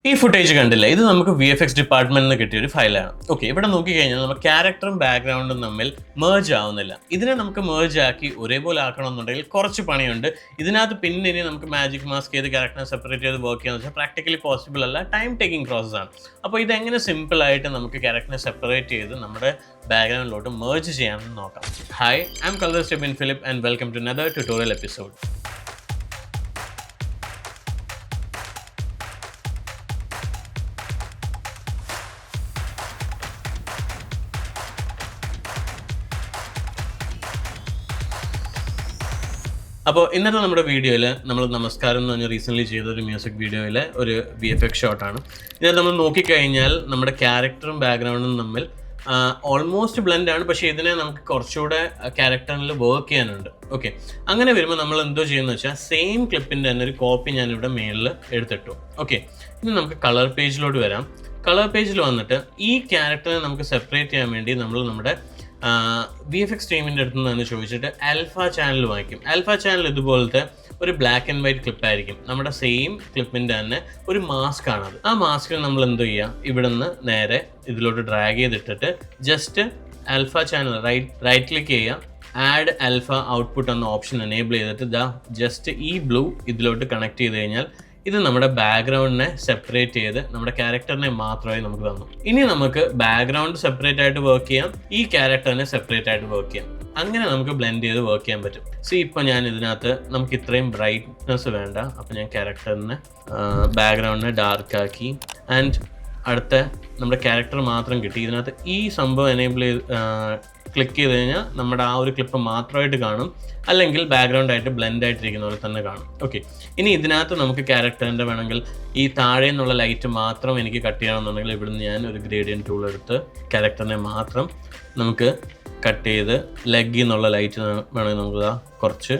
ഈ ഫുട്ടേജ് കണ്ടില്ല, ഇത് നമുക്ക് VFX ഡിപ്പാർട്ട്മെന്റിൽ നിന്ന് കിട്ടിയ ഒരു ഫയലാണ്. ഓക്കെ, ഇവിടെ നോക്കിക്കഴിഞ്ഞാൽ നമ്മുടെ ക്യാരക്ടറും ബാക്ക്ഗ്രൗണ്ടും തമ്മിൽ മേർജ് ആവുന്നില്ല. ഇതിനെ നമുക്ക് മേർജ് ആക്കി ഒരേപോലെ ആക്കണമെന്നുണ്ടെങ്കിൽ കുറച്ച് പണിയുണ്ട്. ഇതിനകത്ത് പിന്നെ ഇനി നമുക്ക് മാജിക് മാസ്ക് ചെയ്ത് ക്യാരക്ടറിനെ സെപ്പറേറ്റ് ചെയ്ത് വർക്ക് ചെയ്യാന്ന് വെച്ചാൽ പ്രാക്ടിക്കലി പോസിബിൾ അല്ല, ടൈം ടേക്കിംഗ് പ്രോസസ്സാണ്. അപ്പോൾ ഇതെങ്ങനെ സിമ്പിളായിട്ട് നമുക്ക് ക്യാരക്ടറിനെ സെപ്പറേറ്റ് ചെയ്ത് നമ്മുടെ ബാക്ക്ഗ്രൗണ്ടിലോട്ട് മേർജ് ചെയ്യാമെന്ന് നോക്കാം. Hi, I am colourist Ebin Philip and welcome to another tutorial episode. അപ്പോൾ ഇന്നത്തെ നമ്മുടെ വീഡിയോയിൽ നമ്മൾ നമസ്കാരം എന്ന് പറഞ്ഞ റീസെൻ്റ്ലി ചെയ്തൊരു മ്യൂസിക് വീഡിയോയിലെ ഒരു VFX ഷോട്ടാണ്. ഇതിനകത്ത് നമ്മൾ നോക്കിക്കഴിഞ്ഞാൽ നമ്മുടെ ക്യാരക്ടറും ബാക്ക്ഗ്രൗണ്ടും തമ്മിൽ ഓൾമോസ്റ്റ് ബ്ലെൻഡ് ആണ്, പക്ഷേ ഇതിനെ നമുക്ക് കുറച്ചുകൂടെ ക്യാരക്ടറിൽ വർക്ക് ചെയ്യാനുണ്ട്. ഓക്കെ, അങ്ങനെ വരുമ്പോൾ നമ്മൾ എന്തോ ചെയ്യുന്നത് വെച്ചാൽ സെയിം ക്ലിപ്പിൻ്റെ തന്നെ ഒരു കോപ്പി ഞാനിവിടെ മേളിൽ എടുത്തിട്ടു. ഓക്കെ, ഇനി നമുക്ക് കളർ പേജിലോട്ട് വരാം. കളർ പേജിൽ വന്നിട്ട് ഈ ക്യാരക്ടറിനെ നമുക്ക് സെപ്പറേറ്റ് ചെയ്യാൻ വേണ്ടി നമ്മൾ നമ്മുടെ VFX ടീമിൻ്റെ അടുത്ത് നിന്ന് തന്നെ ചോദിച്ചിട്ട് ആൽഫ ചാനൽ വാങ്ങിക്കും. ആൽഫ ചാനൽ ഇതുപോലത്തെ ഒരു ബ്ലാക്ക് ആൻഡ് വൈറ്റ് ക്ലിപ്പായിരിക്കും. നമ്മുടെ സെയിം ക്ലിപ്പിൻ്റെ തന്നെ ഒരു മാസ്ക് ആണത്. ആ മാസ്കിൽ നമ്മൾ എന്ത് ചെയ്യുക, ഇവിടെ നിന്ന് നേരെ ഇതിലോട്ട് ഡ്രാഗ് ചെയ്തിട്ടിട്ട് just alpha channel right click ചെയ്യുക, ആഡ് ആൽഫ ഔട്ട്പുട്ട് എന്ന ഓപ്ഷൻ എനേബിൾ ചെയ്തിട്ട് ജസ്റ്റ് ഈ ബ്ലൂ ഇതിലോട്ട് കണക്ട് ചെയ്ത് കഴിഞ്ഞാൽ ഇത് നമ്മുടെ ബാക്ക്ഗ്രൗണ്ടിനെ സെപ്പറേറ്റ് ചെയ്ത് നമ്മുടെ ക്യാരക്ടറിനെ മാത്രമായി നമുക്ക് തന്നു. ഇനി നമുക്ക് ബാക്ക്ഗ്രൗണ്ട് സെപ്പറേറ്റ് ആയിട്ട് വർക്ക് ചെയ്യാം, ഈ ക്യാരക്ടറിനെ സെപ്പറേറ്റ് ആയിട്ട് വർക്ക് ചെയ്യാം. അങ്ങനെ നമുക്ക് ബ്ലെൻഡ് ചെയ്ത് വർക്ക് ചെയ്യാൻ പറ്റും. ഇപ്പോൾ ഞാൻ ഇതിനകത്ത് നമുക്ക് ഇത്രയും ബ്രൈറ്റ്നെസ് വേണ്ട, അപ്പോൾ ഞാൻ ക്യാരക്ടറിനെ ബാക്ക്ഗ്രൗണ്ടിനെ ഡാർക്ക് ആക്കി ആൻഡ് അടുത്ത നമ്മുടെ ക്യാരക്ടർ മാത്രം കിട്ടി. ഇതിനകത്ത് ഈ സംഭവം എനേബിൾ ചെയ്ത് ക്ലിക്ക് ചെയ്ത് കഴിഞ്ഞാൽ നമ്മുടെ ആ ഒരു ക്ലിപ്പ് മാത്രമായിട്ട് കാണും, അല്ലെങ്കിൽ ബാക്ക്ഗ്രൗണ്ട് ആയിട്ട് ബ്ലെൻഡ് ആയിട്ടിരിക്കുന്ന പോലെ തന്നെ കാണും. ഓക്കെ, ഇനി ഇതിനകത്ത് നമുക്ക് ക്യാരക്ടറിൻ്റെ വേണമെങ്കിൽ ഈ താഴെ നിന്നുള്ള ലൈറ്റ് മാത്രം എനിക്ക് കട്ട് ചെയ്യണമെന്നുണ്ടെങ്കിൽ ഇവിടുന്ന് ഞാൻ ഒരു ഗ്രേഡിയൻ ടൂൾ എടുത്ത് ക്യാരക്ടറിനെ മാത്രം നമുക്ക് കട്ട് ചെയ്ത് ലെഗിൽ നിന്നുള്ള ലൈറ്റ് വേണമെങ്കിൽ നമുക്ക് കുറച്ച്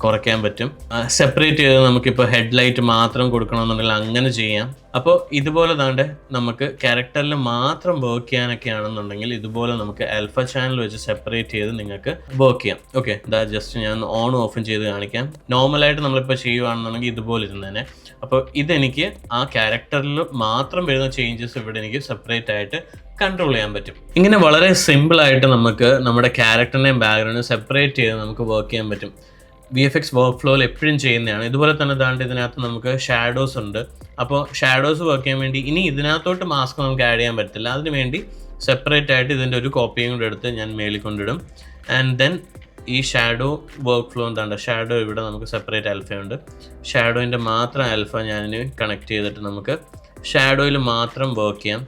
കുറയ്ക്കാൻ പറ്റും. സെപ്പറേറ്റ് ചെയ്ത് നമുക്കിപ്പോൾ ഹെഡ് ലൈറ്റ് മാത്രം കൊടുക്കണമെന്നുണ്ടെങ്കിൽ അങ്ങനെ ചെയ്യാം. അപ്പോൾ ഇതുപോലെ താണ്ട് നമുക്ക് ക്യാരക്ടറിൽ മാത്രം വർക്ക് ചെയ്യാനൊക്കെ ആണെന്നുണ്ടെങ്കിൽ ഇതുപോലെ നമുക്ക് ആൽഫ ചാനൽ വെച്ച് സെപ്പറേറ്റ് ചെയ്ത് നിങ്ങൾക്ക് വർക്ക് ചെയ്യാം. ഓക്കെ, ജസ്റ്റ് ഞാൻ ഓണും ഓഫും ചെയ്ത് കാണിക്കാം. നോർമലായിട്ട് നമ്മളിപ്പോൾ ചെയ്യുകയാണെന്നുണ്ടെങ്കിൽ ഇതുപോലെ ഇരുന്നേനെ. അപ്പോൾ ഇതെനിക്ക് ആ ക്യാരക്ടറിൽ മാത്രം വരുന്ന ചേഞ്ചസ് ഇവിടെ എനിക്ക് സെപ്പറേറ്റ് ആയിട്ട് കൺട്രോൾ ചെയ്യാൻ പറ്റും. ഇങ്ങനെ വളരെ സിമ്പിളായിട്ട് നമുക്ക് നമ്മുടെ ക്യാരക്ടറിനെയും ബാക്ക്ഗ്രൗണ്ടിനെയും സെപ്പറേറ്റ് ചെയ്ത് നമുക്ക് വർക്ക് ചെയ്യാൻ പറ്റും. VFX വർക്ക് ഫ്ലോയിൽ എപ്പോഴും ചെയ്യുന്നതാണ്. ഇതുപോലെ തന്നെ താണ്ട് ഇതിനകത്ത് നമുക്ക് ഷാഡോസ് ഉണ്ട്. അപ്പോൾ ഷാഡോസ് വർക്ക് ചെയ്യാൻ വേണ്ടി ഇനി ഇതിനകത്തോട്ട് മാസ്ക് നമുക്ക് ആഡ് ചെയ്യാൻ പറ്റില്ല. അതിന് വേണ്ടി സെപ്പറേറ്റ് ആയിട്ട് ഇതിൻ്റെ ഒരു കോപ്പിയും കൂടെ എടുത്ത് ഞാൻ മേളിൽ കൊണ്ടിടും. ആൻഡ് ദെൻ ഈ ഷാഡോ വർക്ക് ഫ്ലോ എന്താണ്, ഷാഡോ ഇവിടെ നമുക്ക് സെപ്പറേറ്റ് ആൽഫയുണ്ട്. ഷാഡോയിൻ്റെ മാത്രം ആൽഫ ഞാനിന് കണക്ട് ചെയ്തിട്ട് നമുക്ക് ഷാഡോയിൽ മാത്രം വർക്ക് ചെയ്യാം.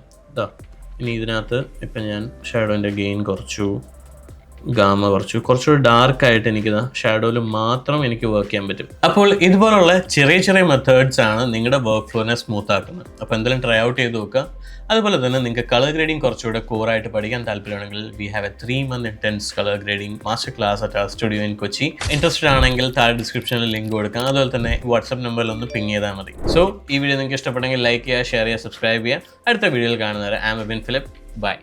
ഇനി ഇതിനകത്ത് ഇപ്പം ഞാൻ ഷാഡോയിൻ്റെ ഗെയിൻ കുറച്ചു, ഗാമ കുറച്ചുകൂടി ഡാർക്കായിട്ട് എനിക്കിതാ ഷാഡോയിൽ മാത്രം എനിക്ക് വർക്ക് ചെയ്യാൻ പറ്റും. അപ്പോൾ ഇതുപോലുള്ള ചെറിയ ചെറിയ മെത്തേഡ്സ് ആണ് നിങ്ങളുടെ വർക്ക് ഫ്ലോനെ സ്മൂത്ത് ആക്കുന്നത്. അപ്പോൾ എന്തെങ്കിലും ട്രൈ ഔട്ട് ചെയ്ത് നോക്കുക. അതുപോലെ തന്നെ നിങ്ങൾക്ക് കളർ ഗ്രേഡിംഗ് കുറച്ചുകൂടെ കോറായിട്ട് പഠിക്കാൻ താല്പര്യമാണെങ്കിൽ we have a 3-month intense colour grading master class at our studio in Kochi. Interested ആണെങ്കിൽ താഴെ ഡിസ്ക്രിപ്ഷനിൽ ലിങ്ക് കൊടുക്കാം. അതുപോലെ തന്നെ വാട്സ്ആപ്പ് നമ്പറിൽ ഒന്ന് പിങ് ചെയ്താൽ മതി. സോ ഈ വീഡിയോ നിങ്ങൾക്ക് ഇഷ്ടപ്പെട്ടെങ്കിൽ ലൈക്ക് ചെയ്യുക, ഷെയർ ചെയ്യുക, സബ്സ്ക്രൈബ് ചെയ്യുക. അടുത്ത വീഡിയോയിൽ കാണുന്നവരെ I am Ebin Philip. By.